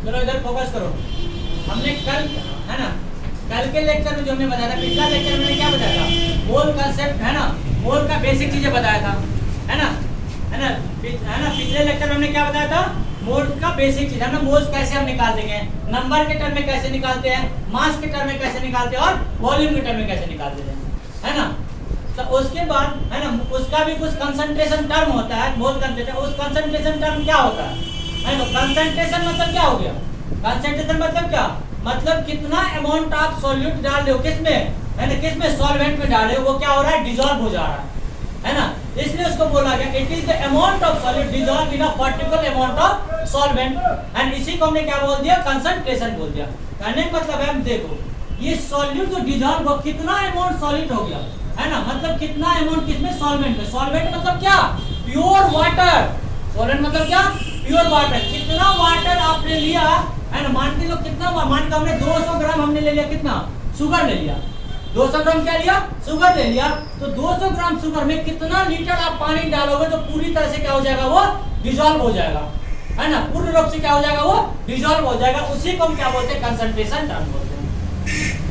चलो इधर फोकस करो। हमने कल, है ना, कल के लेक्चर में जो हमने बताया था, पिछला लेक्चर में क्या बताया था, मोल कंसेप्ट, है ना, मोल का बेसिक चीजें बताया था, है ना, है ना, पिछले लेक्चर में हमने क्या बताया था, मोल का बेसिक चीज, है ना, मोल्स कैसे हम निकाल देंगे, नंबर के टर्म में कैसे निकालते हैं, मास के टर्म में कैसे निकालते हैं और वॉल्यूम के टर्म में कैसे निकालते हैं, है ना। तो उसके बाद, है ना, उसका भी कुछ कंसंट्रेशन टर्म होता है, मोल कंसंट्रेशन, उस कंसंट्रेशन टर्म क्या होता है ना, कंसंट्रेशन मतलब क्या हो गया, कंसंट्रेशन मतलब क्या, मतलब कितना अमाउंट आप सॉल्यूट डाल रहे हो, किसमें, है ना, किसमें, सॉल्वेंट में डाल रहे हो, वो क्या हो रहा है, डिसॉल्व हो जा रहा है ना, इसलिए उसको बोला गया it is the amount of solute dissolve in a particular amount of solvent, and इसी को हमने क्या बोल दिया, कंसंट्रेशन बोल दिया। कहने का मतलब है, देखो ये सॉल्यूट जो डिसॉल्व हो, कितना अमाउंट सॉलिड हो गया, है ना, मतलब कितना अमाउंट किसमें, सॉल्वेंट में, सॉल्वेंट मतलब क्या, प्योर वाटर, सॉल्वेंट मतलब क्या, प्योर वाटर, कितना वाटर आपने लिया, है ना, मान के लो कितना, मान के हमने 200 ग्राम हमने ले लिया, कितना शुगर ले लिया, 200 ग्राम क्या लिया, शुगर ले लिया, तो 200 ग्राम शुगर में कितना लीटर आप पानी डालोगे तो पूरी तरह से क्या हो जाएगा, वो डिसॉल्व हो जाएगा, है ना, पूर्ण रूप से क्या हो जाएगा, वो डिसॉल्व हो जाएगा, उसी को हम क्या बोलते हैं, कंसंट्रेशन टर्म बोलते हैं।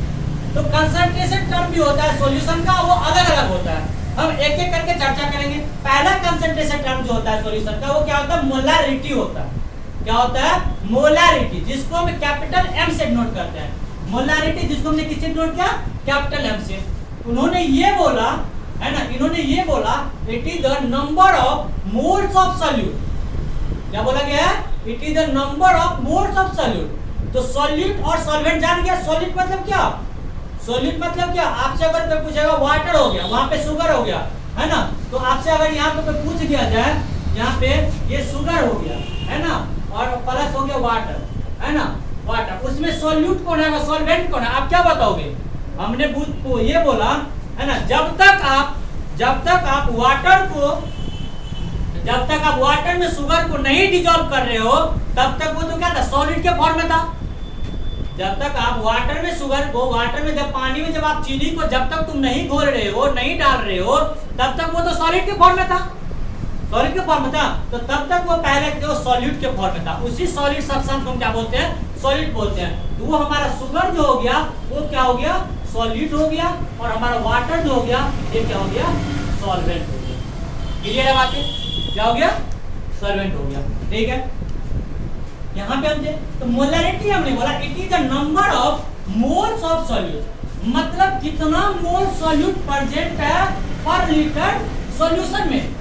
तो कंसंट्रेशन टर्म भी होता है सॉल्यूशन का, वो अलग अलग होता है, हम एक एक करके चर्चा करेंगे। पहला कंसंट्रेशन टर्म जो होता है सॉल्यूशन का, वो क्या होता है, मोलारिटी होता है, क्या होता है, मोलारिटी, जिसको हम कैपिटल एम से नोट करते हैं, मोलारिटी जिसको हमने किससे नोट किया, कैपिटल एम से। उन्होंने ये बोला, है ना, इन्होंने ये बोला it is the number of moles of solute, क्या बोला गया है, it is the number of moles of solute. तो सॉल्यूट और सॉल्वेंट जान गया, सॉल्यूट मतलब क्या, सॉल्यूट मतलब क्या, आपसे अगर कोई पूछेगा वाटर हो गया, वहां पे शुगर हो गया, है ना, तो आपसे अगर यहाँ पे कोई पूछ दिया जाए, यहाँ पे ये शुगर हो गया, है ना, और प्लस हो गया वाटर, है ना, वाटर, उसमें सॉल्यूट कौन है, सॉल्वेंट कौन है, आप क्या बताओगे। हमने ये बोला, है ना, जब तक आप वाटर में शुगर को नहीं डिसॉल्व कर रहे हो, तब तक वो तो क्या था, सॉलिड के फॉर्म में था। जब तक आप वाटर में शुगर को, वाटर में जब पानी में जब आप चीनी को जब तक तुम नहीं घोल रहे हो, नहीं डाल रहे हो, तब तक वो तो सॉलिड के फॉर्म में था, सॉलिड के फॉर्म में था, तो तब तक वो पहले जो सॉल्यूट के फॉर्म में था, उसी सॉलिड सब्सटेंस को हम क्या बोलते हैं, सॉलिड बोलते हैं। तो वो हमारा शुगर जो हो गया, वो क्या हो गया, सॉल्यूट हो गया, और हमारा वाटर जो हो गया, ये क्या हो गया, सॉल्वेंट हो गया। क्लियर है बात, क्या हो गया, सॉल्वेंट हो गया, ठीक है। यहाँ पे हम तो मोलरिटी हमने बोला it is the number of moles of solute, मतलब कितना मोल सॉल्यूट प्रेजेंट है पर लीटर सॉल्यूशन में,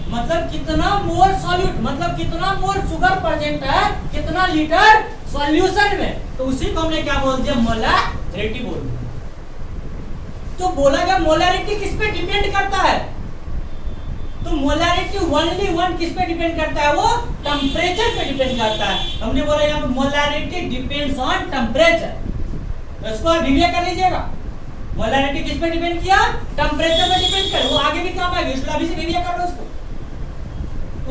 मतलब कितना मोल सॉल्यूट, मतलब कितना मोल शुगर प्रेजेंट है कितना लीटर सॉल्यूशन में, तो उसी को हमने क्या बोल दिया, मोलरिटी बोल दिया। तो बोला गया मोलरिटी किस पे डिपेंड करता है, तो मोलरिटी ओनली वन किस पे डिपेंड करता है, वो टेम्परेचर पे डिपेंड करता है। हमने बोला यहाँ पे मोलरिटी डिपेंड्स ऑन टेम्परेचर, इसको रिव्यू कर लीजिएगा, मोलरिटी किस पे डिपेंड किया, टेम्परेचर पे डिपेंड कर, वो आगे भी काम आएगा, इसलिए अभी से रिव्यू कर लो उसको।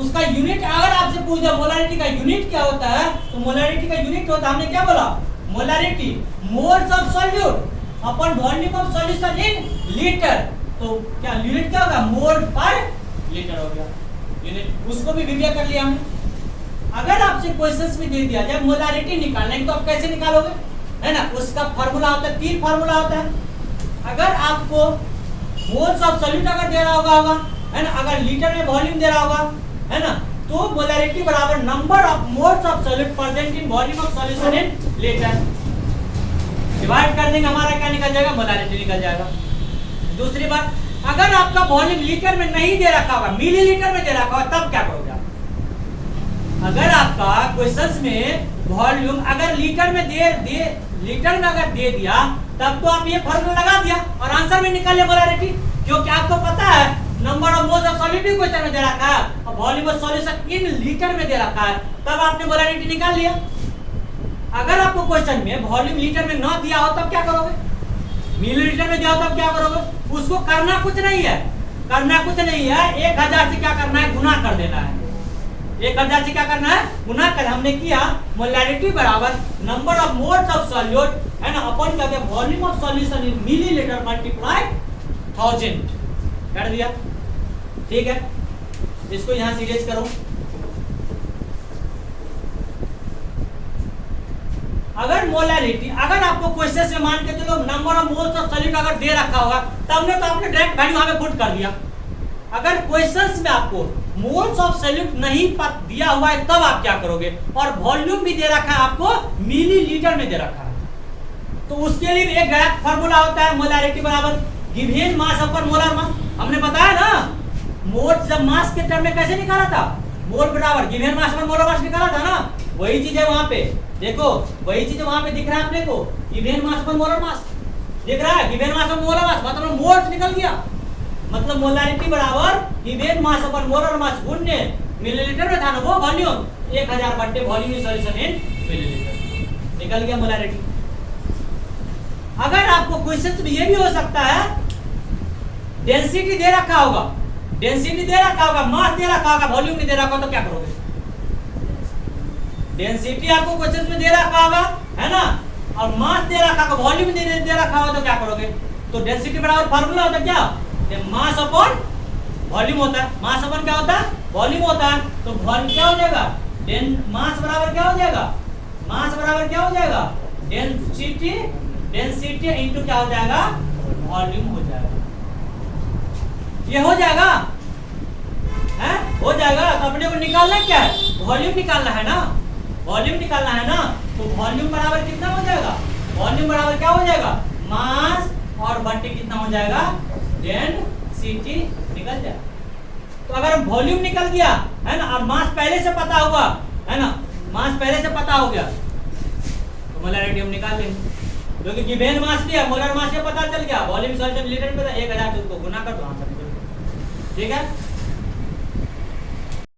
उसका यूनिट अगर आपसे पूछ दिया मोलरिटी का यूनिट क्या होता है, तो मोलरिटी का यूनिट होता है, हमने क्या बोला, molarity moles of solute upon volume of solution in litre, तो क्या यूनिट क्या होगा, मोल पर लीटर हो गया यूनिट, उसको भी रिव्यू कर लिया हमने। अगर आपसे क्वेश्चंस में दे दिया जाए मोलरिटी निकालने की, तो आप कैसे निकालोगे, है ना, उसका फार्मूला होता है, 3 फार्मूला होता है। अगर आपको मोल्स ऑफ सॉल्यूट अगर दे रहा होगा, है ना, अगर लीटर में वॉल्यूम दे रहा होगा, है ना, तो मोलरिटी बराबर number of moles of solute present in volume of solution in litre, divide कर देंगे, हमारा क्या निकल जाएगा, मोलरिटी निकल जाएगा। दूसरी बात, अगर आपका वॉल्यूम लीटर में नहीं दे रखा होगा, मिलीलीटर में दे रखा होगा, तब क्या करोगे आप, अगर आपका क्वेश्चंस में वॉल्यूम अगर लीटर में लीटर में अगर दे दिया, तब तो आप ये फॉर्मूला लगा दिया और आंसर में निकाल लिया मोलरिटी, क्योंकि आपको पता है number of moles of solute भी क्वेश्चन में दे रखा है और volume of solution in litre में दे रखा है, तब आपने मोलरिटी निकाल लिया। अगर आपको क्वेश्चन में वॉल्यूम लीटर में ना दिया हो, तब क्या करोगे, मिलीलीटर में दिया हो, तब क्या करोगे, उसको करना कुछ नहीं है, 1000 से क्या करना है, गुना कर देना है, 1000 से क्या करना है, गुना कर, हमने किया, मोलरिटी बराबर number of moles of solute, है ना, अपॉन करके volume of solution in millilitre multiply 1000 कर दिया, ठीक है। इसको यहाँ सीरीज करो, अगर मोलैरिटी, अगर आपको क्वेश्चन में मान के चलो number of moles of solute अगर दे रखा होगा तब ने तो आपने डायरेक्ट वैल्यू वहां पे पुट कर दिया। अगर क्वेश्चंस में आपको मोल्स ऑफ सॉल्यूट नहीं दिया हुआ है तब आप क्या करोगे, और वॉल्यूम भी दे रखा है आपको मिलीलीटर में दे रखा है, तो उसके लिए एक डायरेक्ट फार्मूला होता है मोलैरिटी बराबर गिवन मास अपन मोलर मास। हमने बताया ना मोल जब मास के टर्म में कैसे निकाला था, मोल बराबर गिवन मास अपन मोलर मास निकाला था ना, वही चीज है वहां पे। देखो वही चीज वहां पे दिख रहा है अपने को, गिवन मास अपन मोलर मास दिख रहा है, गिवन मास अपन मोलर मास मतलब मोल्स निकल गया, मतलब मोलैरिटी बराबर गिवन मास अपन मोलर मास गुणित मिलीलीटर में था ना वो वॉल्यूम 1000 बटे वॉल्यूम सॉल्यूशन इन मिलीलीटर, निकल गया मोलैरिटी। अगर आपको क्वेश्चन में ये भी हो सकता है डेंसिटी दे रखा होगा, डेंसिटी दे रखा होगा, मास दे रखा होगा, वॉल्यूम नहीं दे रखा होगा तो क्या करोगे। डेंसिटी आपको क्वेश्चन में दे रखा होगा है ना, और मास दे रखा होगा, वॉल्यूम दे रखा होगा तो क्या करोगे। तो डेंसिटी बराबर फार्मूला होता है क्या, मास अपॉन वॉल्यूम होता है, मास अपॉन क्या होता है वॉल्यूम होता है, तो वॉल्यूम क्या हो जाएगा, मास बराबर क्या हो जाएगा, मास बराबर क्या हो जाएगा डेंसिटी, डेंसिटी इनटू क्या हो जाएगा वॉल्यूम हो जाएगा, ये हो जाएगा है, हो जाएगा। तो अपने को निकालना क्या है, वॉल्यूम निकालना है ना, वॉल्यूम निकालना है ना, तो वॉल्यूम बराबर कितना हो जाएगा, वॉल्यूम बराबर क्या हो जाएगा मास और बटे कितना हो जाएगा डेंसिटी निकल जाएगा। तो अगर वॉल्यूम निकल गया है ना और मास पहले से पता हुआ है ना, मास पहले से पता हो गया तो मोलैरिटी हम निकाल लेंगे, क्योंकि गिवन मास दिया मोलर मास से पता चल गया, वॉल्यूम सॉल्यूशन लीटर में 1000 उसको गुना कर दो आंसर निकल गया। ठीक है।